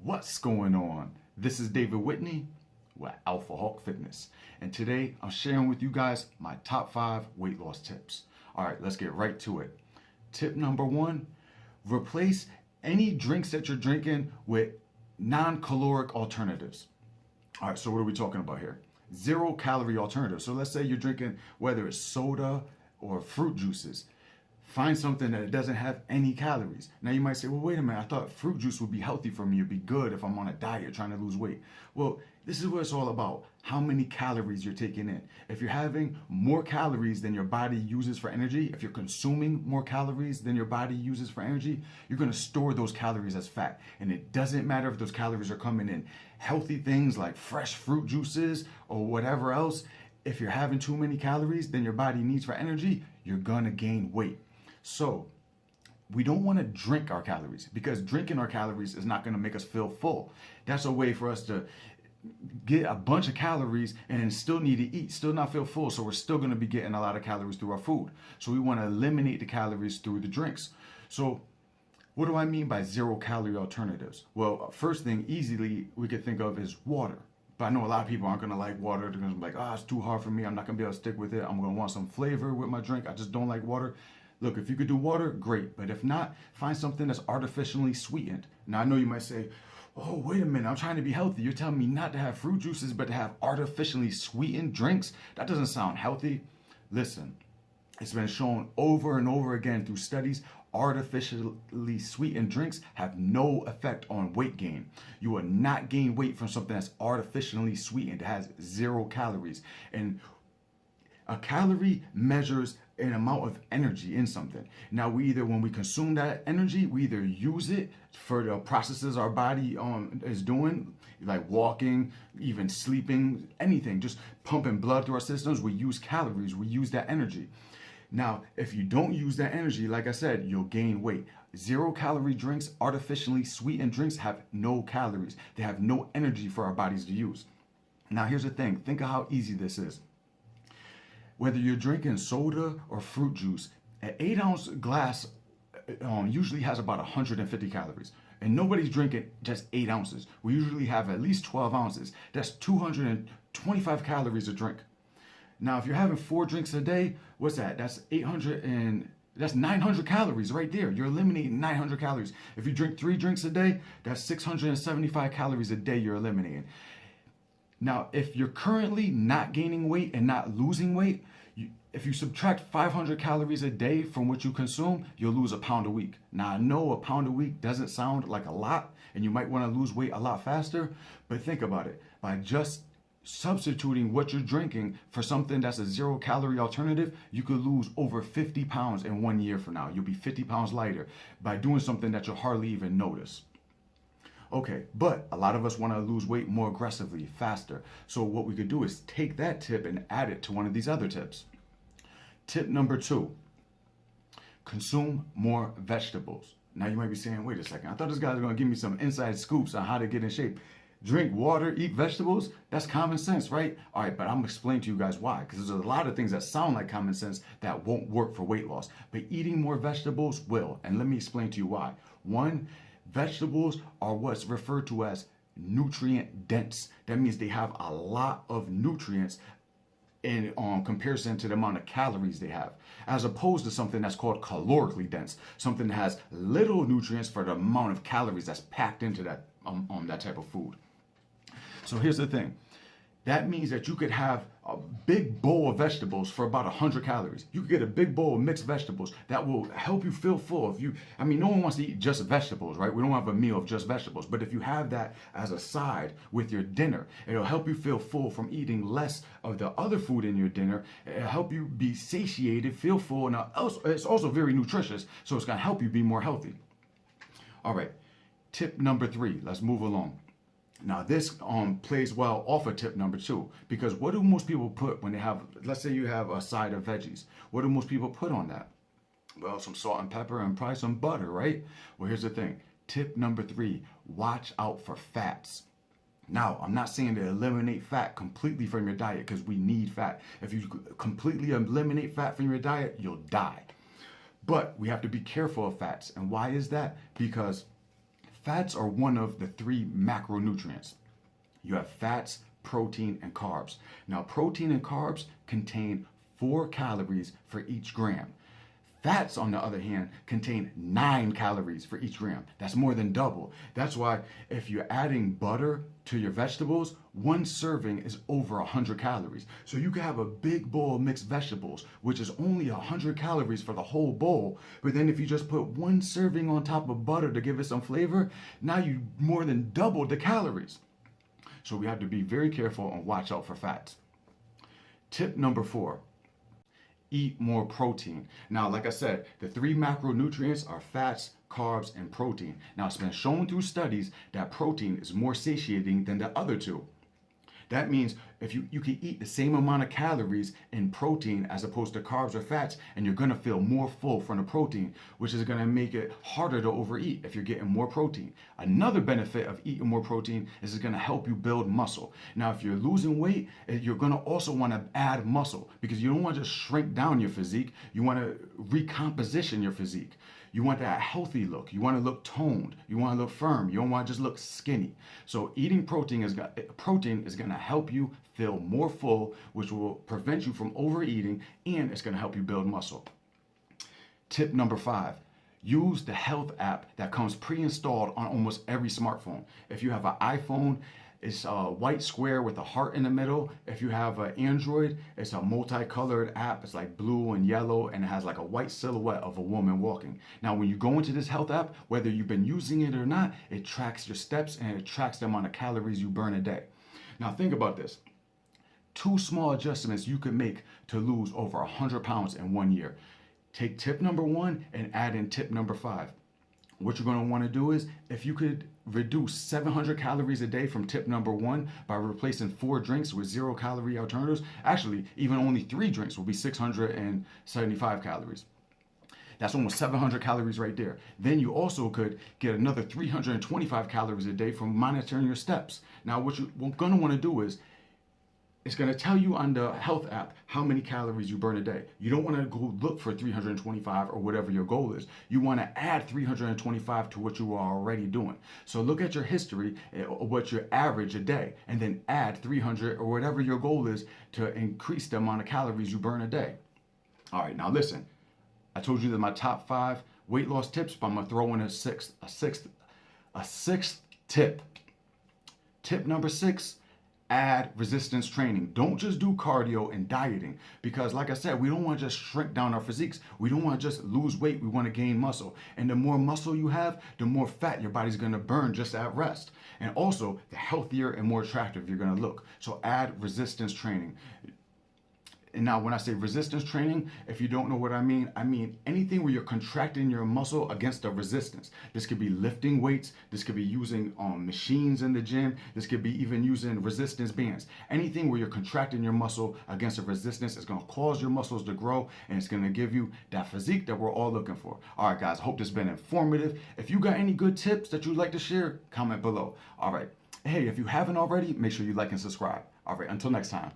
What's going on? This is David Whitney with AlphaHawkFitness, and today I'm sharing with you guys my top 5 weight loss tips. All right, let's get right to it. Tip number 1, replace any drinks that you're drinking with non-caloric alternatives. All right, so what are we talking about here? 0-calorie alternatives. So let's say you're drinking, whether it's soda or fruit juices. Find something that doesn't have any calories. Now you might say, well, wait a minute, I thought fruit juice would be healthy for me. It'd be good if I'm on a diet trying to lose weight. Well, this is what it's all about. How many calories you're taking in. If you're having more calories than your body uses for energy, if you're consuming more calories than your body uses for energy, you're gonna store those calories as fat. And it doesn't matter if those calories are coming in healthy things like fresh fruit juices or whatever else. If you're having too many calories than your body needs for energy, you're gonna gain weight. So we don't want to drink our calories, because drinking our calories is not going to make us feel full. That's a way for us to get a bunch of calories and then still need to eat, still not feel full. So we're still going to be getting a lot of calories through our food. So we want to eliminate the calories through the drinks. So what do I mean by 0-calorie alternatives? Well, first thing easily we could think of is water. But I know a lot of people aren't going to like water. They're going to be like, it's too hard for me. I'm not going to be able to stick with it. I'm going to want some flavor with my drink. I just don't like water. Look, if you could do water, great. But if not, find something that's artificially sweetened. Now, I know you might say, oh, wait a minute, I'm trying to be healthy. You're telling me not to have fruit juices, but to have artificially sweetened drinks? That doesn't sound healthy. Listen, it's been shown over and over again through studies, artificially sweetened drinks have no effect on weight gain. You will not gain weight from something that's artificially sweetened. It has 0 calories. And a calorie measures an amount of energy in something. Now, when we consume that energy, we either use it for the processes our body is doing, like walking, even sleeping, anything, just pumping blood through our systems. We use calories, we use that energy. Now, if you don't use that energy, like I said, you'll gain weight. 0-calorie drinks, artificially sweetened drinks, have no calories. They have no energy for our bodies to use. Now, here's the thing. Think of how easy this is. Whether you're drinking soda or fruit juice, an 8-ounce glass usually has about 150 calories. And nobody's drinking just 8 ounces. We usually have at least 12 ounces. That's 225 calories a drink. Now, if you're having 4 drinks a day, what's that? That's 900 calories right there. You're eliminating 900 calories. If you drink 3 drinks a day, that's 675 calories a day you're eliminating. Now, if you're currently not gaining weight and not losing weight, if you subtract 500 calories a day from what you consume, you'll lose a pound a week. Now, I know a pound a week doesn't sound like a lot, and you might want to lose weight a lot faster, but think about it. By just substituting what you're drinking for something that's a 0-calorie alternative, you could lose over 50 pounds in 1 year from now. You'll be 50 pounds lighter by doing something that you'll hardly even notice. Okay, but a lot of us want to lose weight more aggressively, faster. So what we could do is take that tip and add it to one of these other tips. Tip number 2, consume more vegetables. Now you might be saying, wait a second, I thought this guy was going to give me some inside scoops on how to get in shape. Drink water, eat vegetables, that's common sense, right? All right, but I'm going to explain to you guys why, because there's a lot of things that sound like common sense that won't work for weight loss, but eating more vegetables will, and let me explain to you why. 1, vegetables are what's referred to as nutrient dense. That means they have a lot of nutrients in comparison to the amount of calories they have, as opposed to something that's called calorically dense, something that has little nutrients for the amount of calories that's packed into that that type of food. So here's the thing. That means that you could have a big bowl of vegetables for about 100 calories. You could get a big bowl of mixed vegetables that will help you feel full. No one wants to eat just vegetables, right? We don't have a meal of just vegetables. But if you have that as a side with your dinner, it'll help you feel full from eating less of the other food in your dinner. It'll help you be satiated, feel full. And it's also very nutritious, so it's going to help you be more healthy. All right, tip number 3. Let's move along. Now this plays well off of tip number 2, because what do most people put when they have, let's say you have a side of veggies, what do most people put on that? Well, some salt and pepper and probably some butter, right? Well, here's the thing. Tip number 3, watch out for fats. Now, I'm not saying to eliminate fat completely from your diet, because we need fat. If you completely eliminate fat from your diet, you'll die. But we have to be careful of fats. And why is that? Because fats are one of the 3 macronutrients. You have fats, protein, and carbs. Now, protein and carbs contain 4 calories for each gram. Fats, on the other hand, contain 9 calories for each gram. That's more than double. That's why if you're adding butter to your vegetables, 1 serving is over 100 calories. So you can have a big bowl of mixed vegetables, which is only 100 calories for the whole bowl. But then if you just put 1 serving on top of butter to give it some flavor, now you more than doubled the calories. So we have to be very careful and watch out for fats. Tip number 4. Eat more protein. Now, like I said, the 3 macronutrients are fats, carbs, and protein. Now, it's been shown through studies that protein is more satiating than the other 2. That means if you can eat the same amount of calories in protein as opposed to carbs or fats, and you're gonna feel more full from the protein, which is gonna make it harder to overeat if you're getting more protein. Another benefit of eating more protein is it's gonna help you build muscle. Now, if you're losing weight, you're gonna also wanna add muscle because you don't wanna just shrink down your physique, you wanna recomposition your physique. You want that healthy look. You want to look toned. You want to look firm. You don't want to just look skinny. So eating protein is going to help you feel more full, which will prevent you from overeating, and it's going to help you build muscle. Tip number 5. Use the health app that comes pre-installed on almost every smartphone. If you have an iPhone, it's a white square with a heart in the middle. If you have an Android, it's a multicolored app. It's like blue and yellow, and it has like a white silhouette of a woman walking. Now, when you go into this health app, whether you've been using it or not, it tracks your steps and it tracks the amount of calories you burn a day. Now, think about this. 2 small adjustments you could make to lose over 100 pounds in 1 year. Take tip number 1 and add in tip number 5. What you're going to want to do is, if you could reduce 700 calories a day from tip number 1 by replacing 4 drinks with 0-calorie alternatives, actually, even only 3 drinks will be 675 calories. That's almost 700 calories right there. Then you also could get another 325 calories a day from monitoring your steps. Now, what you're going to want to do is, it's going to tell you on the health app how many calories you burn a day. You don't want to go look for 325 or whatever your goal is. You want to add 325 to what you are already doing. So look at your history, what your average a day, and then add 300 or whatever your goal is to increase the amount of calories you burn a day. All right, now listen. I told you that my top 5 weight loss tips, but I'm going to throw in a sixth tip. Tip number 6. Add resistance training. Don't just do cardio and dieting, because like I said, we don't want to just shrink down our physiques. We don't want to just lose weight. We want to gain muscle. And the more muscle you have, the more fat your body's going to burn just at rest. And also, the healthier and more attractive you're going to look. So add resistance training. And now when I say resistance training, if you don't know what I mean anything where you're contracting your muscle against a resistance. This could be lifting weights. This could be using machines in the gym. This could be even using resistance bands. Anything where you're contracting your muscle against a resistance is going to cause your muscles to grow, and it's going to give you that physique that we're all looking for. All right, guys, I hope this has been informative. If you got any good tips that you'd like to share, comment below. All right. Hey, if you haven't already, make sure you like and subscribe. All right, until next time.